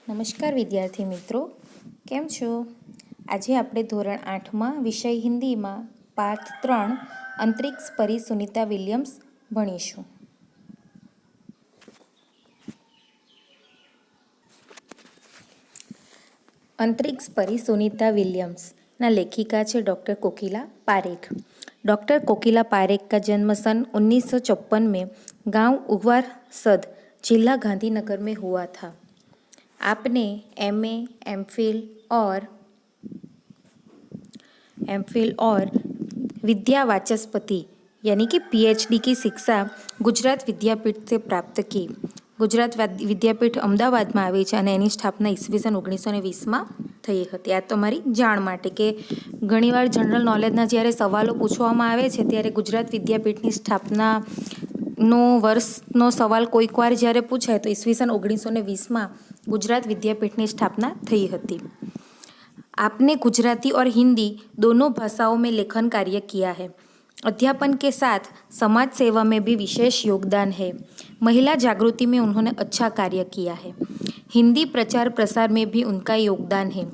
નમસ્કાર વિદ્યાર્થી મિત્રો, કેમ છો? આજે આપણે ધોરણ 8માં વિષય હિન્દીમાં પાઠ 3 અંતરિક્ષ પરી સુનિતા વિલિયમ્સ ભણીશું. अंतरिक्ष परी सुनीता विलियम्स ना लेखिका है डॉक्टर कोकिला पारेख. डॉक्टर कोकिला पारेख का जन्म सन 1954 में गांव उगवारसद, जिला गांधीनगर में हुआ था. आपने एमए, एमफिल और विद्या वाचस्पति यानी कि पीएचडी की शिक्षा गुजरात विद्यापीठ से प्राप्त की. ગુજરાત વિદ્યાપીઠ અમદાવાદમાં આવી છે અને એની સ્થાપના ઈસવીસન 1920માં થઈ હતી. આ તમારી જાણ માટે કે ઘણીવાર જનરલ નોલેજના જ્યારે સવાલો પૂછવામાં આવે છે ત્યારે ગુજરાત વિદ્યાપીઠની સ્થાપનાનો વર્ષનો સવાલ કોઈક વાર જ્યારે પૂછાય તો ઈસવીસન 1920માં ગુજરાત વિદ્યાપીઠની સ્થાપના થઈ હતી. आपने गुजराती और हिंदी दोनों भाषाओं में लेखन कार्य किया है. अध्यापन के साथ समाज सेवा में भी विशेष योगदान है. महिला जागृति में उन्होंने अच्छा कार्य किया है. हिंदी प्रचार प्रसार में भी उनका योगदान है.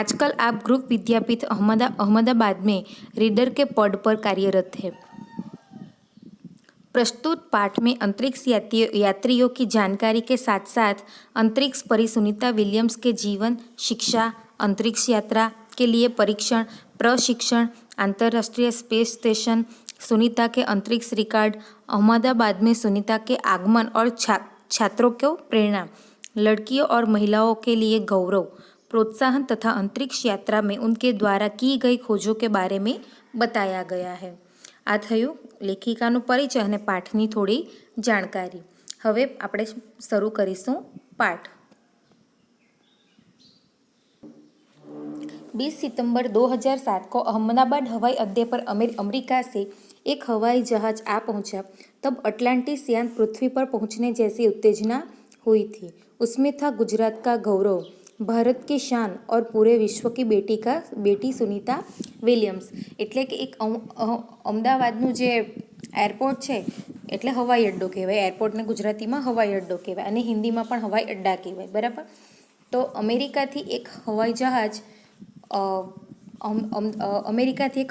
आजकल आप ग्रुप विद्यापीठ अहमदाबाद में रीडर के पद पर कार्यरत है. प्रस्तुत पाठ में अंतरिक्ष यात्रियों की जानकारी के साथ साथ अंतरिक्ष परी सुनीता विलियम्स के जीवन, शिक्षा, अंतरिक्ष यात्रा के लिए परीक्षण, प्रशिक्षण, अंतर्राष्ट्रीय स्पेस स्टेशन, सुनीता के अंतरिक्ष रिकॉर्ड, अहमदाबाद में सुनीता के आगमन और छात्रों को प्रेरणा, लड़कियों और महिलाओं के लिए गौरव, प्रोत्साहन तथा अंतरिक्ष यात्रा में उनके द्वारा की गई खोजों के बारे में बताया गया है. आ थयुं लेखिकानो परिचय અને પાઠની થોડી જાણકારી. હવે આપણે શરૂ કરીશું પાઠ. 20 सितंबर 2007 को अहमदाबाद हवाई अड्डे पर अमेरिका से एक हवाई जहाज आ पहुंचा. तब अटलांटिस यान पृथ्वी पर पहुंचने जैसी उत्तेजना हुई थी. उसमें था गुजरात का गौरव, भारत की शान और पूरे विश्व की बेटी सुनीता विलियम्स. એટલે કે એક અમદાવાદનું જે એરપોર્ટ છે એટલે હવાઈ અડ્ડો કહેવાય. એરપોર્ટને ગુજરાતીમાં હવાઈ અડ્ડો કહેવાય અને હિન્દીમાં પણ હવાઈ અડ્ડા કહેવાય, બરાબર. તો અમેરિકાથી એક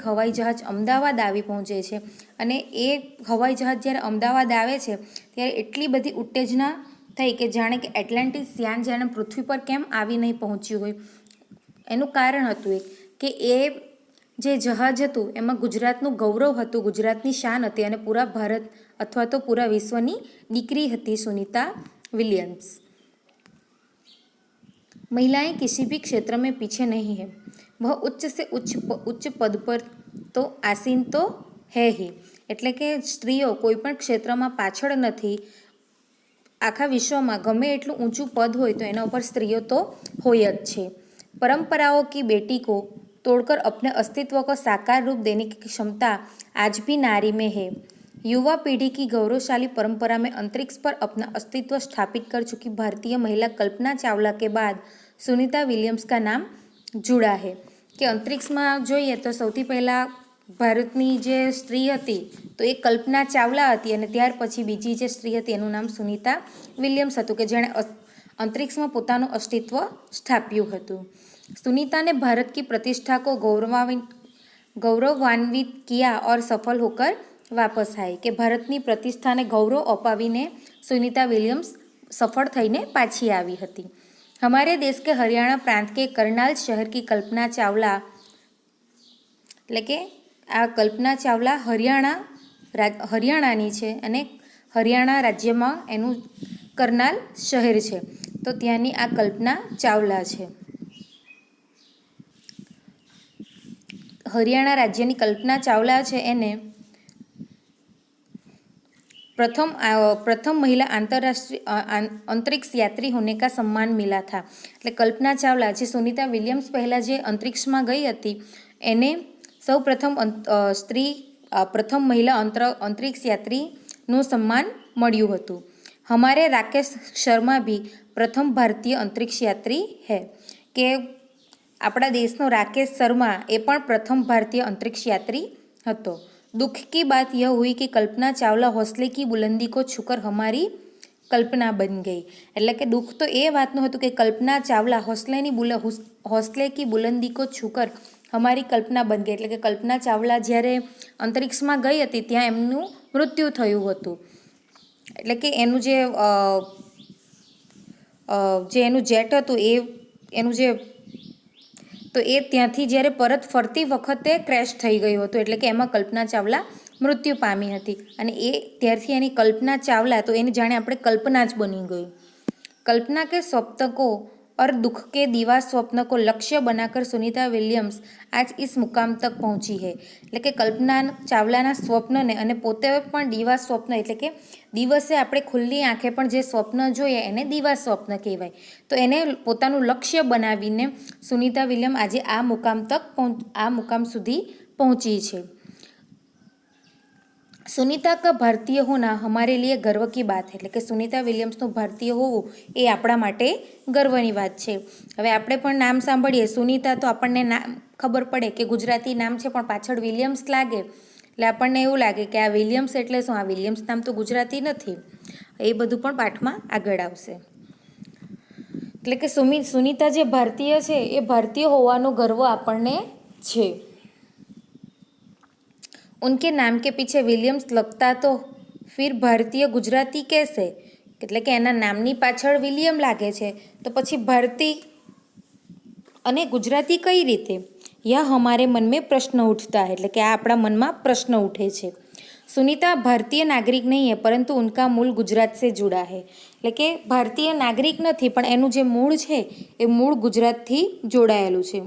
હવાઈ જહાજ અમદાવાદ આવી પહોંચે છે અને એ હવાઈ જહાજ જ્યારે અમદાવાદ આવે છે ત્યારે એટલી બધી ઉત્તેજના થઈ કે જાણે કે એટલાન્ટિસ યાન જાણે પૃથ્વી પર કેમ આવી નહીં પહોંચ્યું હોય. એનું કારણ હતું એક કે એ જે જહાજ હતું એમાં ગુજરાતનું ગૌરવ હતું, ગુજરાતની શાન હતી અને પૂરા ભારત અથવા તો પૂરા વિશ્વની દીકરી હતી સુनीता विलियम्स. महिलाएं किसी भी क्षेत्र में पीछे नहीं है. वह उच्च से उच्च पद पर तो आसीन तो है ही. એટલે કે સ્ત્રીઓ કોઈ પણ ક્ષેત્રમાં પાછળ નથી. આખા વિશ્વમાં ગમે એટલું ઊંચું પદ હોય તો એના ઉપર સ્ત્રીઓ તો હોય જ છે. परंपराओं की बेटी को तोड़कर अपने अस्तित्व को साकार रूप देने की क्षमता आज भी नारी में है. युवा पीढ़ी की गौरवशाली परंपरा में अंतरिक्ष पर अपना अस्तित्व स्थापित कर चुकी भारतीय महिला कल्पना चावला के बाद सुनीता विलियम्स का नाम जुड़ा है. કે અંતરિક્ષમાં જોઈએ તો સૌથી પહેલાં ભારતની જે સ્ત્રી હતી તો એ કલ્પના ચાવલા હતી અને ત્યાર પછી બીજી જે સ્ત્રી હતી એનું નામ સુनीता વિલિયમ્સ હતું કે જેણે अंतरिक्ष में પોતાનું अस्तित्व સ્થાપ્યું હતું. सुनीता ने भारत की प्रतिष्ठा को गौरवान्वित किया और सफल होकर वापस आई. કે ભારતની પ્રતિષ્ઠાને ગૌરવ અપાવીને सुनीता विलियम्स सफल થઈને પાછી આવી હતી. हमारे देश के हरियाणा प्रांत के करनाल शहर की कल्पना चावला એટલે કે આ કલ્પના ચાવલા હરિયાણાની છે અને હરિયાણા રાજ્યમાં એનું કરનાલ શહેર છે તો ત્યાંની આ કલ્પના ચાવલા છે. હરિયાણા રાજ્યની કલ્પના ચાવલા છે એને प्रथम महिला अंतर्राष्ट्रीय अंतरिक्ष यात्री होने का सम्मान मिला था. એટલે કલ્પના ચાવલા જે સુनीता વિલિયમ્સ પહેલાં જે અંતરિક્ષમાં ગઈ હતી એને સૌ પ્રથમ મહિલા અંતરિક્ષ યાત્રીનું સન્માન મળ્યું હતું. हमारे राकेश शर्मा भी प्रथम भारतीय अंतरिक्ष यात्री है. કે આપણા દેશનો રાકેશ શર્મા એ પણ પ્રથમ ભારતીય અંતરિક્ષ યાત્રી હતો. दुख की बात यह हुई कि कल्पना चावला हौसले की बुलंदी को छूकर हमारी कल्पना बन गई। એટલે કે દુઃખ તો એ વાતનું હતું કે કલ્પના ચાવલા હौसले की बुलंदी को छूकर हमारी कल्पना बन गई, એટલે કે કલ્પના ચાવલા જ્યારે અંતરિક્ષમાં ગઈ હતી ત્યાં એમનું મૃત્યુ થયું હતું। એટલે કે એનું જે એનું જેટ હતું એનું જે તો એ ત્યાંથી જ્યારે પરત ફરતી વખતે ક્રેશ થઈ ગયું હતું, એટલે કે એમાં કલ્પના ચાવલા મૃત્યુ પામી હતી અને એ ત્યારથી એની કલ્પના ચાવલા તો એની જાણે આપણે કલ્પના જ બની ગઈ। कल्पना के स्वप्न को और दुख के दीवा स्वप्न को लक्ष्य बनाकर सुनीता विलियम्स आज इस मुकाम तक पहुंची है। એટલે કે કલ્પના ચાવલાના સ્વપ્નને અને પોતે પણ દીવા સ્વપ્ન એટલે કે દિવસે આપણે ખુલ્લી આંખે પણ જે સ્વપ્ન જોઈએ એને દીવા સ્વપ્ન કહેવાય, તો એને પોતાનું લક્ષ્ય બનાવીને સુનીતા વિલિયમ આજે આ મુકામ સુધી પહોંચી છે। સુનીતા કા ભારતીય હોના હમારે લીએ ગર્વ કી બાત है, એટલે કે સુનીતા વિલિયમ્સનું ભારતીય હોવું એ આપણા માટે ગર્વની વાત છે। હવે આપણે પણ નામ સાંભળીએ સુનીતા તો આપણને ખબર પડે કે ગુજરાતી નામ છે પણ પાછળ વિલિયમ્સ લાગે એટલે આપણને એવું લાગે કે આ વિલિયમ્સ એટલે શું, આ વિલિયમ્સ નામ તો ગુજરાતી નથી, એ બધું પણ પાઠમાં આગળ આવશે। એટલે કે સુનીતા જે ભારતીય છે એ ભારતીય હોવાનો ગર્વ આપણને છે। उनके नाम के पीछे विलियम्स लगता तो फिर भारतीय गुजराती कैसे, એટલે કે એના નામની પાછળ વિલિયમ લાગે છે તો પછી ભારતી અને ગુજરાતી કઈ રીતે, यह हमारे मन में प्रश्न उठता है, એટલે કે આ આપણા મનમાં પ્રશ્ન ઉઠે છે। सुनीता भारतीय नागरिक नहीं है परंतु उनका मूल गुजरात से जुड़ा है, એટલે કે ભારતીય નાગરિક નથી પણ એનું જે મૂળ છે એ મૂળ ગુજરાતથી જોડાયેલું છે।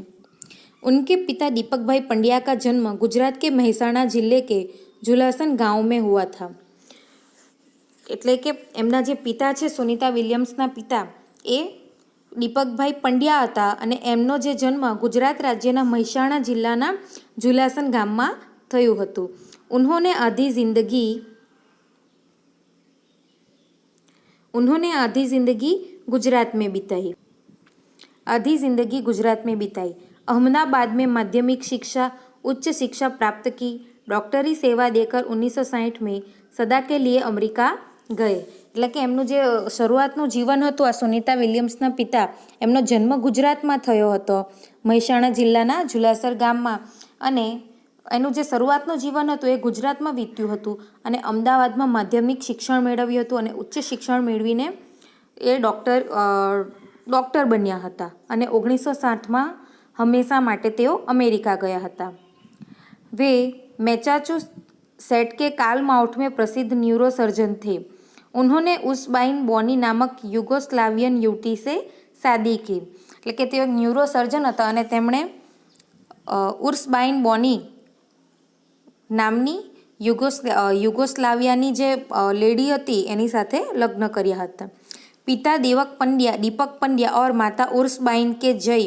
उनके पिता दीपक भाई पंड्या का जन्म गुजरात के मेहसाणा जिले के जुलासन गांव में हुआ था। એટલે કે એમના જે પિતા છે સુનીતા વિલિયમ્સના પિતા એ દીપકભાઈ પંડ્યા હતા અને એમનો જે જન્મ ગુજરાત રાજ્યના મહેસાણા જિલ્લાના જુલાસન ગામમાં થયું હતું। उन्होंने आधी जिंदगी गुजरात में बिताई। अहमदाबाद में माध्यमिक शिक्षा, उच्च शिक्षा प्राप्त की। डॉक्टरी सेवा देकर 1960 में सदा के लिए अमेरिका गए। એટલે કે એમનું જે શરૂઆતનું જીવન હતું આ સુનીતા વિલિયમ્સના પિતા એમનો જન્મ ગુજરાતમાં થયો હતો મહેસાણા જિલ્લાના જુલાસર ગામમાં, અને એનું જે શરૂઆતનું જીવન હતું એ ગુજરાતમાં વીત્યું હતું અને અમદાવાદમાં માધ્યમિક શિક્ષણ મેળવ્યું હતું અને ઉચ્ચ શિક્ષણ મેળવીને એ ડૉક્ટર બન્યા હતા અને 1960માં हमेशा माटे तेओ अमेरिका गया हता। वे मैसाचुसेट्स के कार्ल माउथ में प्रसिद्ध न्यूरोसर्जन थे। उन्होंने उर्सबाइन बोनी नामक युगोस्लावियन युवती से शादी की, એટલે કે તેઓ ન્યુરોસર્જન હતા અને તેમણે ઉર્સબાइन બોની નામની યુગોસ્લાવિયાની જે લેડી હતી એની સાથે લગ્ન કર્યા હતા। पिता दीपक पंड्या और माता उर्सबाइन के जय,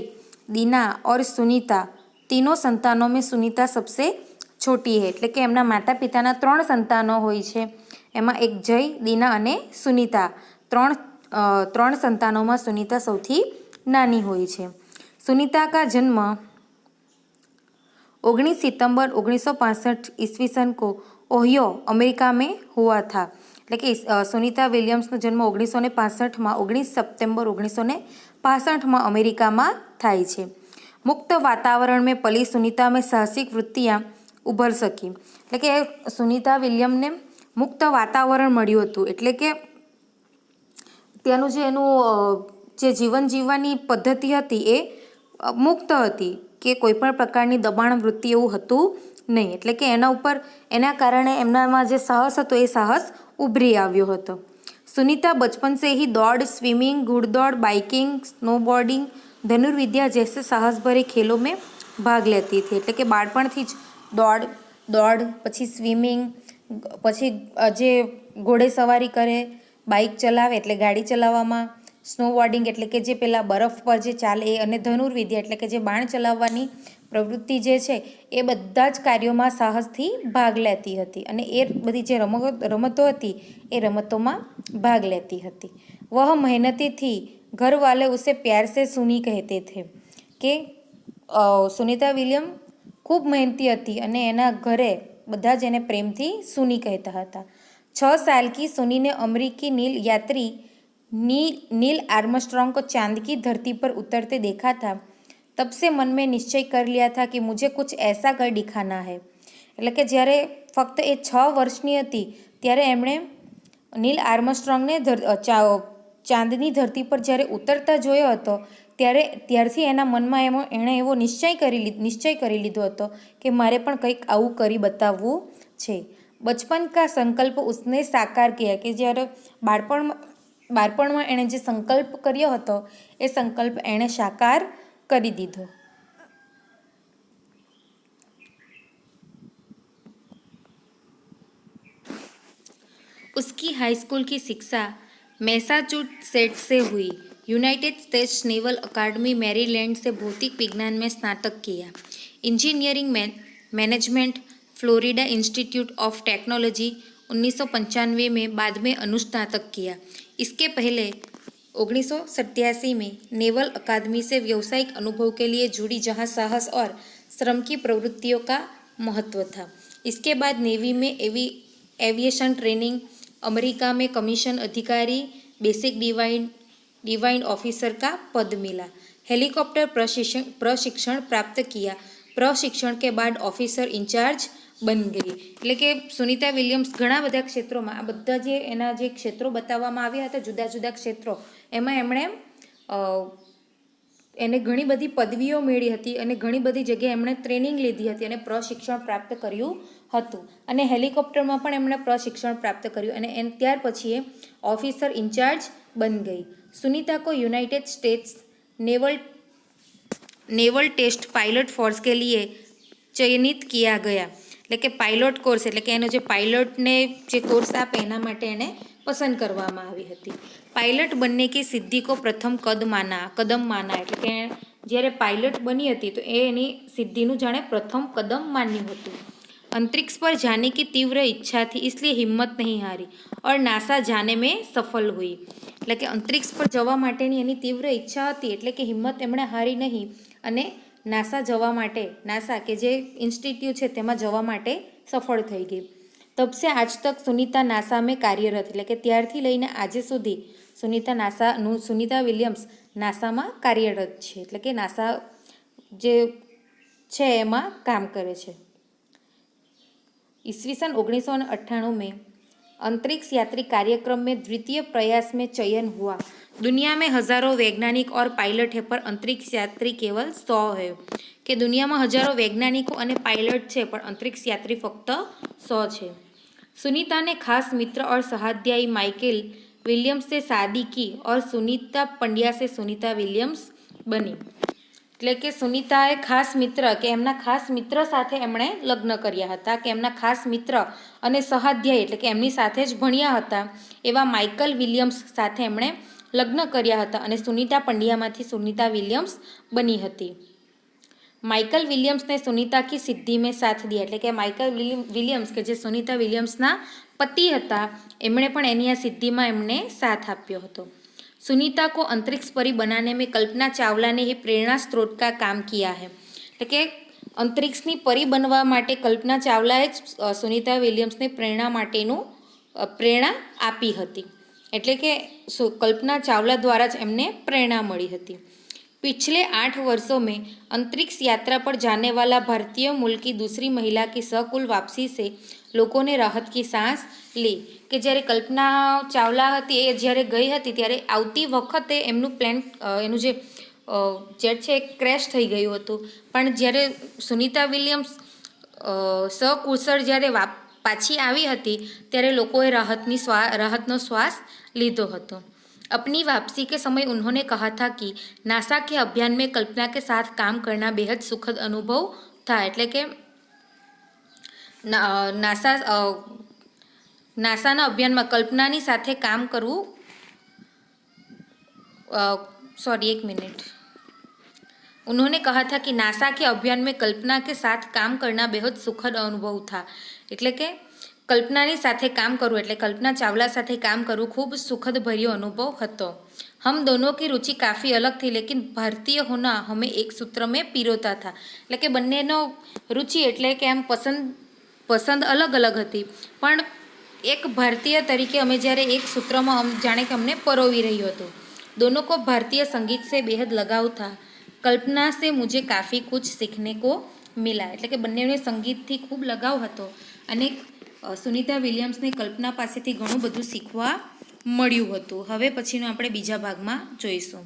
दीना और सुनीता तीनों संतानों में सुनीता सबसे छोटी है, એટલે કે એમના માતા પિતાના 3 સંતાનો હોય છે એમાં એક જય, દીના અને સુનીતા, ત્રણ સંતાનોમાં સુનીતા સૌથી નાની હોય છે। सुनीता का जन्म 19 सितंबर 1965 ईस्वी सन को ओहियो अमेरिका में हुआ था। એટલે કે સુનીતા વિલિયમ્સનો જન્મ 1965માં 19 સપ્ટેમ્બર 1965માં અમેરિકામાં થાય છે। मुक्त वातावरण में पली सुनीता में साहसिक वृत्तियाँ उभर सकी, એટલે કે સુનીતા વિલિયમને મુક્ત વાતાવરણ મળ્યું હતું, એટલે કે ત્યાંનું જે એનું જે જીવન જીવવાની પદ્ધતિ હતી એ મુક્ત હતી કે કોઈપણ પ્રકારની દબાણ વૃત્તિ એવું હતું નહીં, એટલે કે એના કારણે એમનામાં જે સાહસ હતો એ સાહસ ઉભરી આવ્યો હતો। सुनीता बचपन से ही दौड़, स्विमिंग, घुड़दौड़, बाइकिंग, स्नोबोर्डिंग, धनुर्विद्या जैसे साहस भरे खेलों में भाग लेती थी, એટલે કે બાળપણથી જ દોડ પછી સ્વિમિંગ, પછી જે ઘોડે સવારી કરે, બાઇક ચલાવે એટલે ગાડી ચલાવવામાં, સ્નોબોર્ડિંગ એટલે કે જે પેલા બરફ પર જે ચાલે એ, અને ધનુર્વિદ્યા એટલે કે જે બાણ ચલાવવાની પ્રવૃત્તિ જે છે એ બધા જ કાર્યોમાં સાહસથી ભાગ લેતી હતી અને એ બધી જે રમતો હતી એ રમતોમાં ભાગ લેતી હતી। वह मेहनती थी, घर वाले उसे प्यार से सुनी कहते थे, કે સુનીતા વિલિયમ ખૂબ મહેનતી હતી અને એના ઘરે બધા જ એને પ્રેમથી સુની કહેતા હતા। 6 साल की सुनी ने अमेरिकी नील यात्री नील आर्मस्ट्रॉन्ग को चांद की धरती पर उतरते देखा था। तब से मन में निश्चय कर लिया था कि मुझे कुछ ऐसा कर दिखाना है। એટલે કે જ્યારે ફક્ત એ 6 વર્ષની હતી ત્યારે એમણે નીલ આર્મસ્ટ્રોંગને ચાંદની ધરતી પર જ્યારે ઉતરતા જોયો હતો ત્યારથી એના મનમાં એણે એવો નિશ્ચય કરી લીધો હતો કે મારે પણ કંઈક આવું કરી બતાવવું છે। બચપન કા સંકલ્પ ઉસને સાકાર કિયા, કે જ્યારે બાળપણમાં એણે જે સંકલ્પ કર્યો હતો એ સંકલ્પ એણે સાકાર કરી દીધો। उसकी हाई स्कूल की शिक्षा मैसाचुसेट्स से हुई। यूनाइटेड स्टेट्स नेवल अकादमी मैरीलैंड से भौतिक विज्ञान में स्नातक किया। Engineering management Florida institute of technology 1995 में, बाद में अनुस्नातक किया। इसके पहले 1987 में नेवल अकादमी से व्यावसायिक अनुभव के लिए जुड़ी, जहां साहस और श्रम की प्रवृत्तियों का महत्व था। इसके बाद नेवी में एविएशन ट्रेनिंग, अमेरिका में कमीशन अधिकारी, बेसिक डिवाइन ऑफिसर का पद मिला। हेलीकॉप्टर प्रशिक्षण प्राप्त किया। प्रशिक्षण के बाद ऑफिसर इंचार्ज बन गई। એટલે કે સુનિતા વિલિયમ્સ ઘણા બધા ક્ષેત્રોમાં, આ બધા જે એના જે ક્ષેત્રો બતાવવામાં આવ્યા હતા, જુદા જુદા ક્ષેત્રો, એમાં એમણે એને ઘણી બધી પદવીઓ મેળવી હતી અને ઘણી બધી જગ્યાએ એમણે ટ્રેનિંગ લીધી હતી અને પ્રશિક્ષણ પ્રાપ્ત કર્યું હતું અને હેલિકોપ્ટરમાં પણ એમણે પ્રશિક્ષણ પ્રાપ્ત કર્યું અને ત્યાર પછી એ ઓફિસર ઇન્ચાર્જ બન ગઈ। सुनीता को United States naval test pilot force के लिए चयनित किया गया। એટલે કે પાયલોટ કોર્સ, એટલે કે એનો જે પાયલોટને જે કોર્સ આપે એના માટે એને પસંદ કરવામાં આવી હતી। પાયલટ બનને की સિદ્ધિ को પ્રથમ કદમ માના, એટલે કે જ્યારે પાયલટ બની હતી તો એની સિદ્ધિનું જાણે પ્રથમ કદમ માન્યું હતું। अंतरिक्ष पर जाने की तीव्र इच्छा थी, इसलिए हिम्मत नहीं हारी और नासा जाने में सफल हुई। એટલે કે અંતરિક્ષ પર જવા માટેની એની તીવ્ર ઈચ્છા હતી, એટલે કે હિંમત એમણે હારી નહીં અને નાસા જવા માટે, નાસા કે જે ઇન્સ્ટિટ્યૂટ છે તેમાં જવા માટે સફળ થઈ ગઈ। તબ સે આજ તક સુનિતા નાસા में કાર્યરત, એટલે કે ત્યારથી લઈને આજે સુધી સુનિતા વિલિયમ્સ નાસામાં કાર્યરત છે, એટલે કે નાસા જે છે એમાં કામ કરે છે। ईस्वीसन 1998 में अंतरिक्ष यात्री कार्यक्रम में द्वितीय प्रयास में चयन हुआ। दुनिया में हजारों वैज्ञानिक और पायलट है, पर अंतरिक्ष यात्री केवल 100 है। कि दुनिया में हजारों वैज्ञानिकों और पायलट है, पर अंतरिक्ष यात्री फक्त 100 है। सुनीता ने खास मित्र और सहाध्यायी माइकल विलियम्स से शादी की और सुनीता पंड्या से सुनीता विलियम्स बनी। એટલે કે સુનિતાએ ખાસ મિત્ર કે એમના ખાસ મિત્ર સાથે એમણે લગ્ન કર્યા હતા, કે એમના ખાસ મિત્ર અને સહાધ્યાયી એટલે કે એમની સાથે જ ભણ્યા હતા એવા માઇકલ વિલિયમ્સ સાથે એમણે લગ્ન કર્યા હતા અને સુનિતા પંડ્યામાંથી સુનિતા વિલિયમ્સ બની હતી। માઇકલ વિલિયમ્સને સુનિતા કી સિદ્ધિ મેં સાથ દિયા, એટલે કે માઇકલ વિલિયમ્સ કે જે સુનિતા વિલિયમ્સના પતિ હતા એમણે પણ એની આ સિદ્ધિમાં એમને સાથ આપ્યો હતો। सुनीता को अंतरिक्ष परी बनाने में कल्पना चावला ने ही प्रेरणा स्रोत का काम किया है। એટલે કે અંતરિક્ષની પરી બનવા માટે કલ્પના ચાવલાએ જ સુનિતા વિલિયમ્સને પ્રેરણા આપી હતી, એટલે કે કલ્પના ચાવલા દ્વારા જ એમને પ્રેરણા મળી હતી। पिछले 8 वर्षों में अंतरिक्ष यात्रा पर जाने वाला भारतीय मूल की दूसरी महिला की सकुल वापसी से लोगों ने राहत की सांस ली। કે જ્યારે કલ્પના ચાવલા હતી એ જ્યારે ગઈ હતી ત્યારે આવતી વખતે એમનું પ્લેન, એનું જે જેટ છે એ ક્રેશ થઈ ગયું હતું, પણ જ્યારે સુનિતા વિલિયમ્સ સકુશળ જ્યારે પાછી આવી હતી ત્યારે લોકોએ રાહતનો શ્વાસ લીધો હતો। अपनी वापसी के समय उन्होंने कहा था कि नासा के अभियान में कल्पना के साथ काम करना बेहद सुखद अनुभव था। એટલે કે નાસાના અભિયાનમાં કલ્પનાની સાથે કામ કરવું, उन्होंने कहा था कि नासा के अभियान में कल्पना के साथ काम करना बेहद सुखद अनुभव था। એટલે કે કલ્પનાની સાથે કામ કરવું એટલે કલ્પના ચાવલા સાથે કામ કરવું ખૂબ સુખદ ભર્યો અનુભવ હતો। हम दोनों की रुचि काफ़ी अलग थी, लेकिन भारतीय होना हमें एक सूत्र में पिरोता था। એટલે કે બંનેનો રુચિ એટલે કે આમ પસંદ અલગ અલગ હતી, પણ એક ભારતીય તરીકે અમે જ્યારે એક સૂત્રમાં જાણે કે અમને પરોવી રહ્યું હતું. दोनों को भारतीय संगीत से बेहद लगाव था. कल्पना से मुझे काफ़ी कुछ सीखने को मिला. એટલે કે બંનેને સંગીતથી ખૂબ લગાવ હતો અને સુનિતા વિલિયમ્સને કલ્પના પાસેથી ઘણું બધું શીખવા મળ્યું હતું. હવે પછીનું આપણે બીજા ભાગમાં જોઈશું.